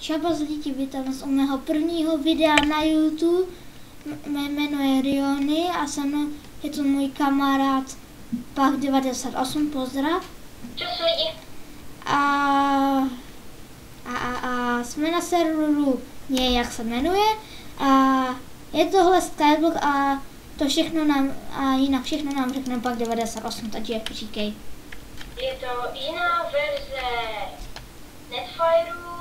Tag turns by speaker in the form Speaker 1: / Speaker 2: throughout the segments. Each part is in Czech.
Speaker 1: Čaba z lidí, vítám z mého prvního videa na YouTube. Mé jméno je Riony a se mnou je to můj kamarád Pach98, pozdrav.
Speaker 2: Čus lidi.
Speaker 1: A jsme na serveru, jak se jmenuje. A je tohle Skyblock a to všechno nám, a jinak všechno nám řekne Pach98, takže říkej.
Speaker 2: Je to jiná verze Netfireu,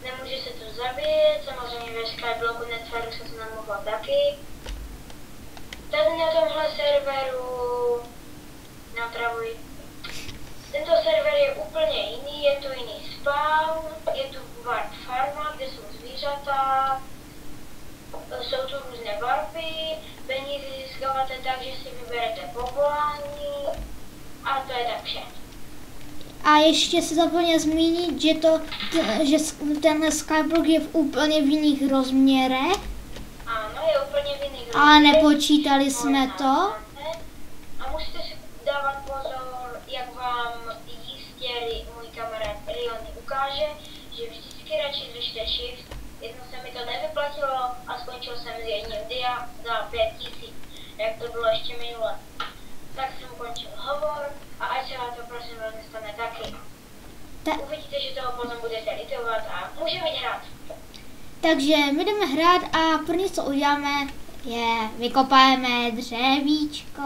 Speaker 2: nemůže se to zabít, samozřejmě ve Skyblocku Netfireu se to nemohlo taky. Tady na tomhle serveru natravuji. Tento server je úplně jiný, je tu jiný spawn, je tu warp farma, kde jsou zvířata, jsou tu různé warpy, peníze získáváte tak, že si vyberete povolání a to je tak vše.
Speaker 1: A ještě si zapomněl zmínit, že tenhle Skyblock je úplně v jiných rozměrech.
Speaker 2: Ano, je úplně v jiných rozměrech.
Speaker 1: Ale nepočítali jsme to.
Speaker 2: A musíte si dávat pozor, jak vám jistě můj kamarád Riony ukáže, že vždycky radši zvyšte shift. Jednou se mi to nevyplatilo a skončil jsem s jedním dia za 5000, jak to bylo ještě minule. Tak jsem ukončil hovor a ať se vám to prosím vás nestane taky. Uvidíte, že toho potom budete litovat a můžeme hrát.
Speaker 1: Takže my jdeme hrát a první co uděláme je vykopáme dřevíčko.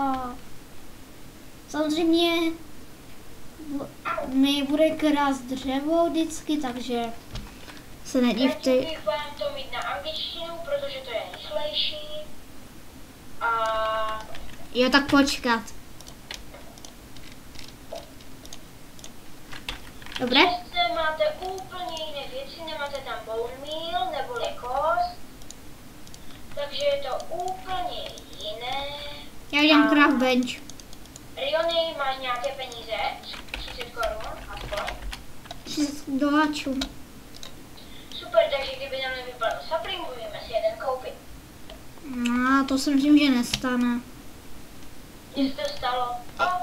Speaker 1: Samozřejmě mi bude krást dřevo vždycky, takže se nedívte.
Speaker 2: Radši bych vám to mít na angličtinu, protože to je rychlejší. A
Speaker 1: jo, tak počkat. Dobré?
Speaker 2: zde máte úplně jiné věci, nemáte tam bone meal neboli kost, takže je to úplně jiné.
Speaker 1: Já udělám craft bench.
Speaker 2: Riony, máš nějaké peníze? 30 korun aspoň.
Speaker 1: 30 doláčů.
Speaker 2: Super, takže kdyby nám nevypadlo sapling, můžeme si jeden koupit.
Speaker 1: No, to si myslím, že nestane.
Speaker 2: Mně se to stalo,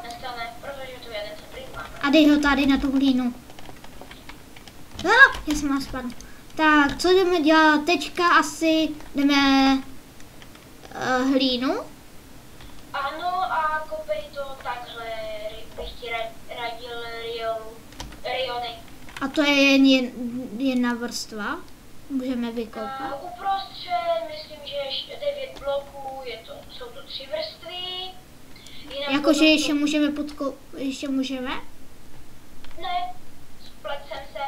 Speaker 2: nestane, protože tu jeden sapling máme.
Speaker 1: A dej ho tady na tu hlínu. Já jsem vás spadl. Tak, co jdeme dělat? Teďka asi jdeme hlínu.
Speaker 2: Ano, a kopej to takhle, bych ti radil Riony.
Speaker 1: A to je jen jedna vrstva. Můžeme vykopat.
Speaker 2: Uprostřed, myslím, že 9 bloků, jsou to 3 vrstvy.
Speaker 1: Jakože ještě můžeme ještě můžeme?
Speaker 2: Ne, splet jsem se.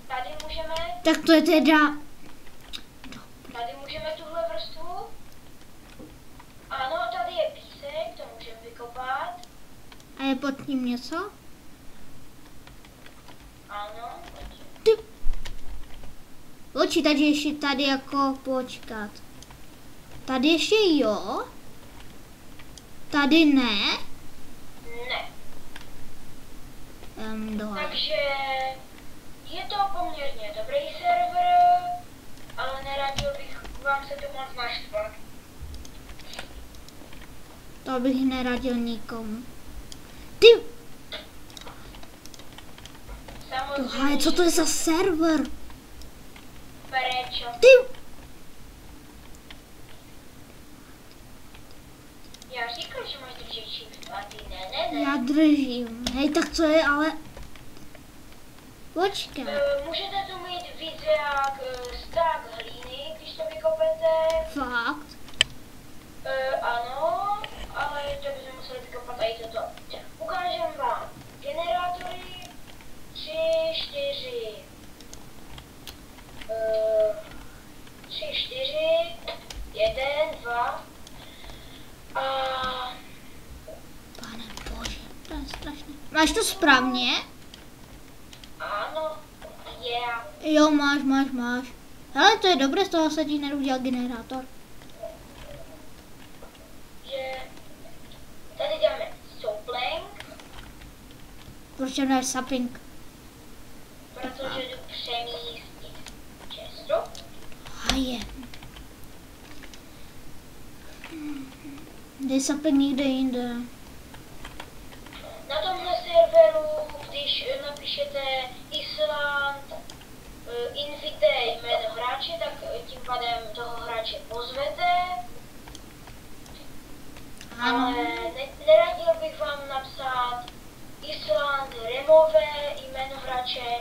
Speaker 2: Tady můžeme.
Speaker 1: Tak to je teda...
Speaker 2: Tady můžeme tuhle vrstvu. Ano, tady je písek, to můžeme vykopat.
Speaker 1: A je pod tím něco?
Speaker 2: Ano.
Speaker 1: Ty. Počítat, že ještě tady jako počkat. Tady ještě jo? Tady ne?
Speaker 2: Ne.
Speaker 1: Dole.
Speaker 2: Takže je to poměrně dobrý server, ale neradil bych vám se to moc naštvat.
Speaker 1: To bych neradil nikomu. Ty!
Speaker 2: Samozřejmě.
Speaker 1: Co to je za server?
Speaker 2: Prečo?
Speaker 1: Ty!
Speaker 2: Já říkám, že máš držet shift a ty ne.
Speaker 1: Já držím. Hej, tak co je ale... Počkej.
Speaker 2: Můžete tu mít víc jak stack hlíny, když to vykopete.
Speaker 1: Fakt?
Speaker 2: Ano, ale to bychom museli vykopat i toto. Ukážem vám generátory 3, 4, 1, 2 a...
Speaker 1: Pane bože, to je strašné. Máš to správně?
Speaker 2: Ano, yeah.
Speaker 1: Jo, máš. Hele, to je dobré, z toho se ti neudělal generátor.
Speaker 2: Že tady dáme sapling.
Speaker 1: Proč dáš sapling?
Speaker 2: Protože jdu přemístit čestu.
Speaker 1: Haje. Dej sapling někde jinde.
Speaker 2: Na tomhle serveru, když napíšete Island, invite hráče, tak tím pádem toho hráče pozvete.
Speaker 1: Ano.
Speaker 2: Ale neradil bych vám napsat Island Remove jméno hráče,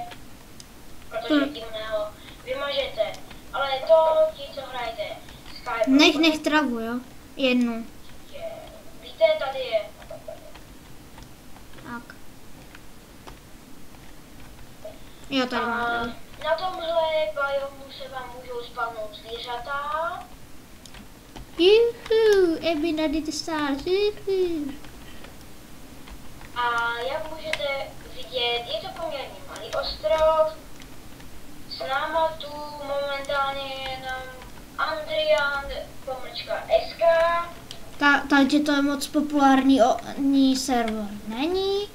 Speaker 2: protože tím ho vymažete. Ale to ti, co hrajete Skype.
Speaker 1: Nech travu, jo? Jednu.
Speaker 2: Víte, tady je.
Speaker 1: Tak. Jo, tady mám travu.
Speaker 2: Na tomhle biomu se vám můžou spavnout zvířata.
Speaker 1: Juhu, everybody the stars, juhu.
Speaker 2: A jak můžete vidět, je to poměrně malý ostrov. S náma tu momentálně jenom Andrian _SK.
Speaker 1: Takže to je moc populární server není.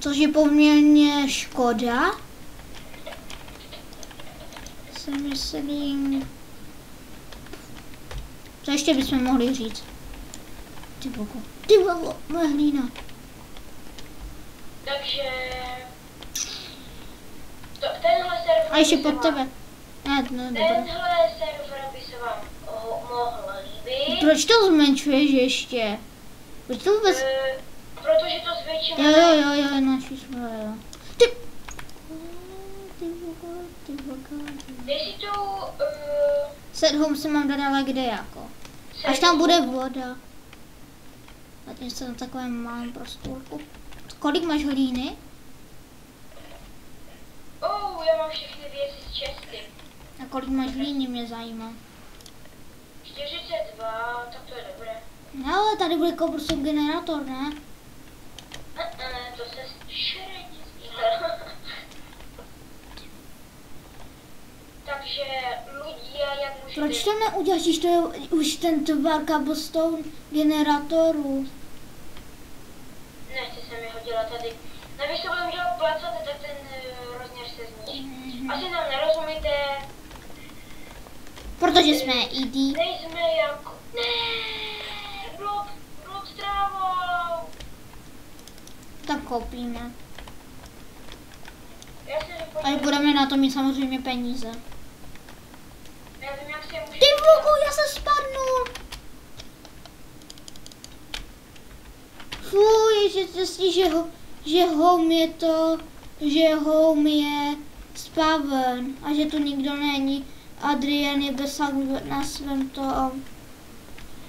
Speaker 1: Což je poměrně škoda. Si myslím. Co ještě bychom mohli říct? Ty vole, moje hlína.
Speaker 2: Takže tenhle server
Speaker 1: A ještě
Speaker 2: by se
Speaker 1: pod
Speaker 2: vám-
Speaker 1: tebe. Ne, dobré.
Speaker 2: Tenhle server by se vám mohl líbit.
Speaker 1: Proč to zmenšuješ ještě? Proč to vůbec...
Speaker 2: Protože to zvětšíme.
Speaker 1: Jo, naši svoje, jo. Ty...
Speaker 2: Dej si tu...
Speaker 1: Set home se mám dát ale kde jako? Až tam bude voda. Zatím jsem na takovém malém prostůrku. Kolik máš hlíny?
Speaker 2: Já mám všechny věci z česty.
Speaker 1: A kolik máš hlíny, mě zajímá.
Speaker 2: 42, tak to je dobré.
Speaker 1: No ale tady bude prostě generátor, ne?
Speaker 2: To se šeredně stíhá. Takže lidi, jak můžete...
Speaker 1: Proč to neuděláš, když to je už ten tvar cobblestone generátoru?
Speaker 2: Nechci se mi ho dělat tady. Když to budeme dělat placaty, tak ten rozměr se zničí. Asi nám nerozumíte.
Speaker 1: Protože jsme ED.
Speaker 2: Nejsme jako... Ne, blok s trávou.
Speaker 1: Tak koupíme.
Speaker 2: Já se
Speaker 1: Ale budeme na to mít samozřejmě peníze.
Speaker 2: Já vím, jak se můžu...
Speaker 1: Ty vloku, já se spadnu! Fuj, že home je to, že home je spaven a že tu nikdo není. Adrian je bez na svém tom.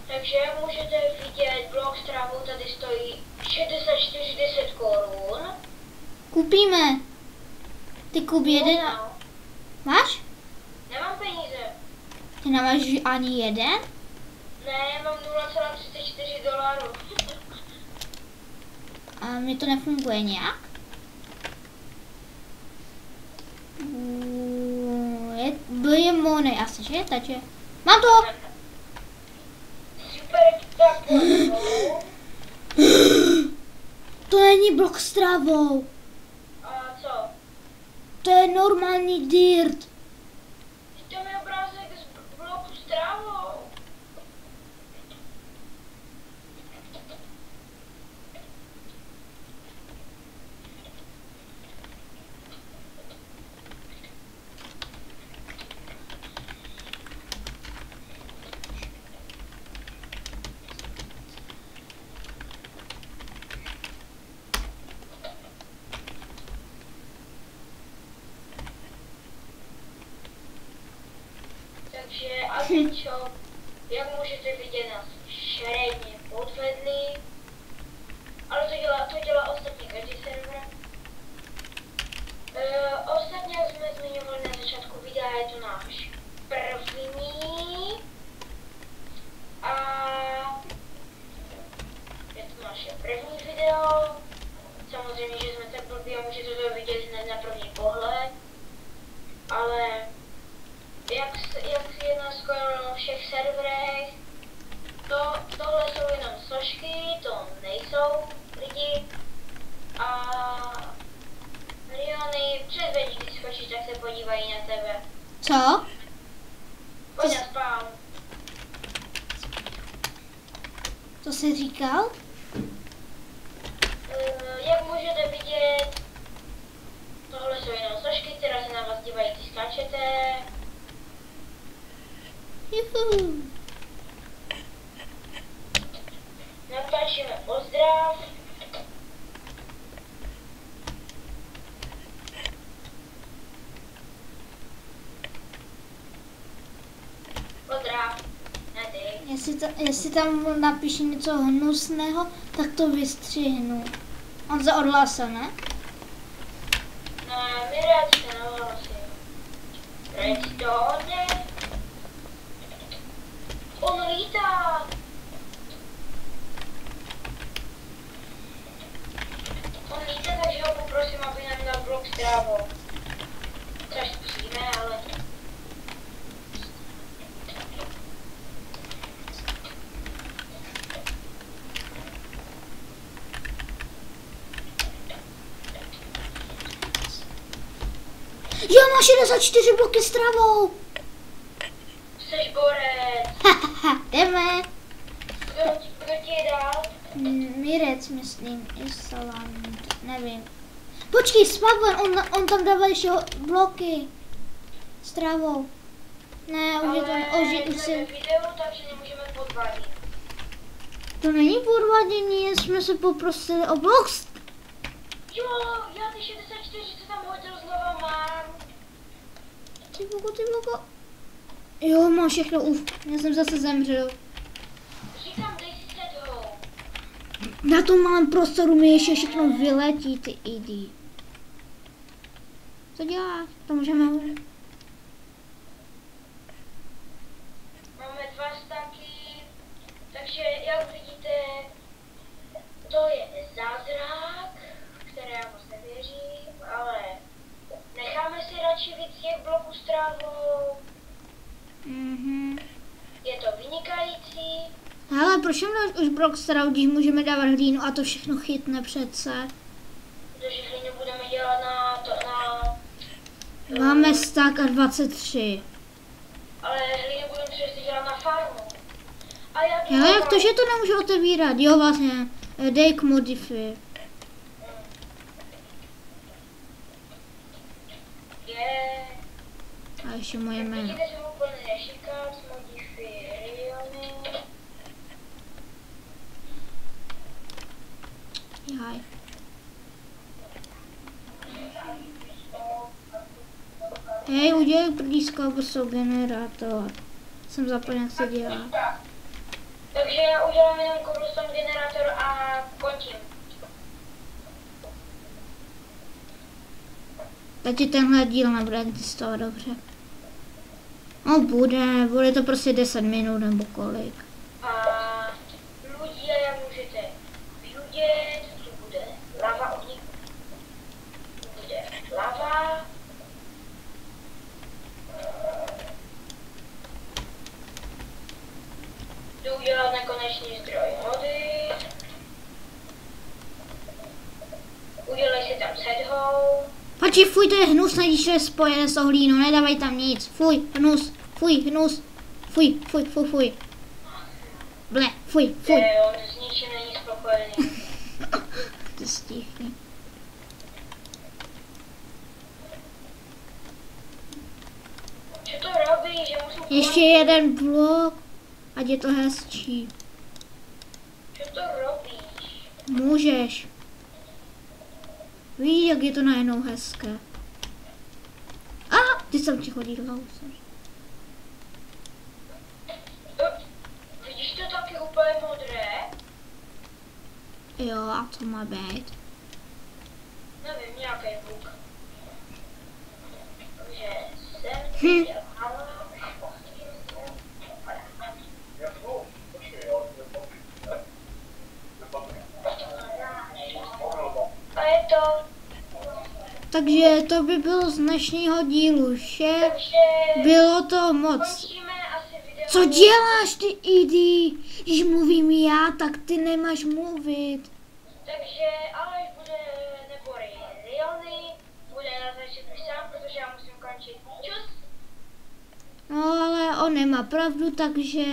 Speaker 2: Takže jak můžete vidět, blok s trávou tady stojí 64,10 korun.
Speaker 1: Koupíme. Ty kup jeden a... Máš?
Speaker 2: Nemám peníze.
Speaker 1: Ty nemáš ani jeden?
Speaker 2: Ne, mám 0,34 dolarů.
Speaker 1: A mi to nefunguje nějak? Je money asi, že? Takže... Mám to!
Speaker 2: Super, tak
Speaker 1: To není blok s trávou.
Speaker 2: A co?
Speaker 1: To je normální dirt.
Speaker 2: To je obrázek z bloku s trávou. Takže asi čo, jak můžete vidět, nás šeredně podvedli, ale to dělá ostatní každý server. Ostatně, jak jsme zmiňovali na začátku videa, je to náš první a je to naše první video. Samozřejmě, že jsme tak blbí a můžete to vidět hned na první pohled, ale jak je na skoro všech serverech, tohle jsou jenom sošky, to nejsou lidi. A Riony, předveď, když skočíš, tak se podívají na tebe.
Speaker 1: Co?
Speaker 2: Pojď na spawn.
Speaker 1: Co jsi říkal?
Speaker 2: Jak můžete vidět, tohle jsou jenom sošky, které se na vás dívají, když skáčete. můžete.
Speaker 1: Juhu.
Speaker 2: Natáčíme pozdrav. Pozdrav. Ne ty.
Speaker 1: Jestli tam napíše něco hnusného, tak to vystřihnu. On se odhlásil, ne?
Speaker 2: Ne, my rád se nahlasím. Redstone. On lítá. On lítá, takže ho poprosím, aby nám dal blok s trávou. Což zkusíme, ale...
Speaker 1: Jo, má 64 bloky s travou.
Speaker 2: Jseš borec.
Speaker 1: Jdeme.
Speaker 2: Kdo ti je dal?
Speaker 1: Mirec, myslím, i Salant, nevím. Počkej, Spaven, on tam dává ještě bloky s trávou. Ne, už je to, už
Speaker 2: jsme ve videu, takže nemůžeme podvádět.
Speaker 1: To není podvádění, jsme se poprosili o blok.
Speaker 2: Jo, já ty 64, co tam hodil znova mám.
Speaker 1: Ty bogo. Jo, mám všechno, já jsem zase zemřel.
Speaker 2: Říkám, dej si set ho.
Speaker 1: Na tom malém prostoru mi ještě všechno vyletí, ty idy. Co děláš? To můžeme...
Speaker 2: Máme 2 staky, takže jak vidíte, to je zázrak, které já moc nevěřím, ale necháme si radši víc těch bloků s trávou. Je to vynikající.
Speaker 1: Ale proč nám dáš už blok s trávou, když můžeme dávat hlínu a to všechno chytne přece?
Speaker 2: Protože hlínu budeme dělat
Speaker 1: Máme stack a 23.
Speaker 2: Ale hlínu budeme přesně dělat na farmu. A
Speaker 1: Jak to, že to nemůžu otevírat? Jo, vlastně. Dejk modify.
Speaker 2: Je.
Speaker 1: A ještě moje jméno.
Speaker 2: Vidíte, že mu úplně nešikat, modify Riony.
Speaker 1: Jaj. Hej, udělej blízko generátor. Jsem zapomněl, jak se dělá.
Speaker 2: Takže já udělám jenom cobblestone generátor a končím.
Speaker 1: Takže tenhle díl nebude z toho dobře. No bude to prostě 10 minut nebo kolik.
Speaker 2: A ľudia, jak můžete vidět, tu bude lava od nich. Bude lava. Jdu udělat nekonečný zdroj vody. Udělej si tam sedhou.
Speaker 1: Pači, fuj, to je hnusné, když to je spojené s hlínou, nedávej tam nic. Fuj, hnus. Fuj. Ble, fuj.
Speaker 2: On s ničím není spokojený.
Speaker 1: Ty stichni.
Speaker 2: Co to robí, že musím...
Speaker 1: Ještě jeden blok, ať je to hezčí.
Speaker 2: Co to robíš?
Speaker 1: Můžeš. Víš, jak je to najednou hezké. Ty jsem ti chodil housem.
Speaker 2: Vidíš to taky úplně modré?
Speaker 1: Jo, a co má být?
Speaker 2: Nevím, nějaký buk. Takže jsem a je to.
Speaker 1: Takže to by bylo z dnešního dílu vše. Bylo to moc. Co děláš, ty idi? Když mluvím já, tak ty nemáš mluvit.
Speaker 2: Takže Aleš bude, nebo Riony, bude natáčet už sám, protože já musím končit. Čus!
Speaker 1: No ale on nemá pravdu, takže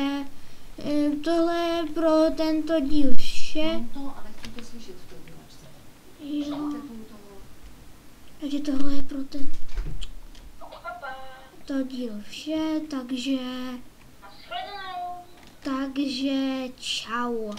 Speaker 1: tohle je pro tento díl vše. Jo. Takže tohle je pro ten... to díl vše, takže
Speaker 2: Nashledanou.
Speaker 1: čau.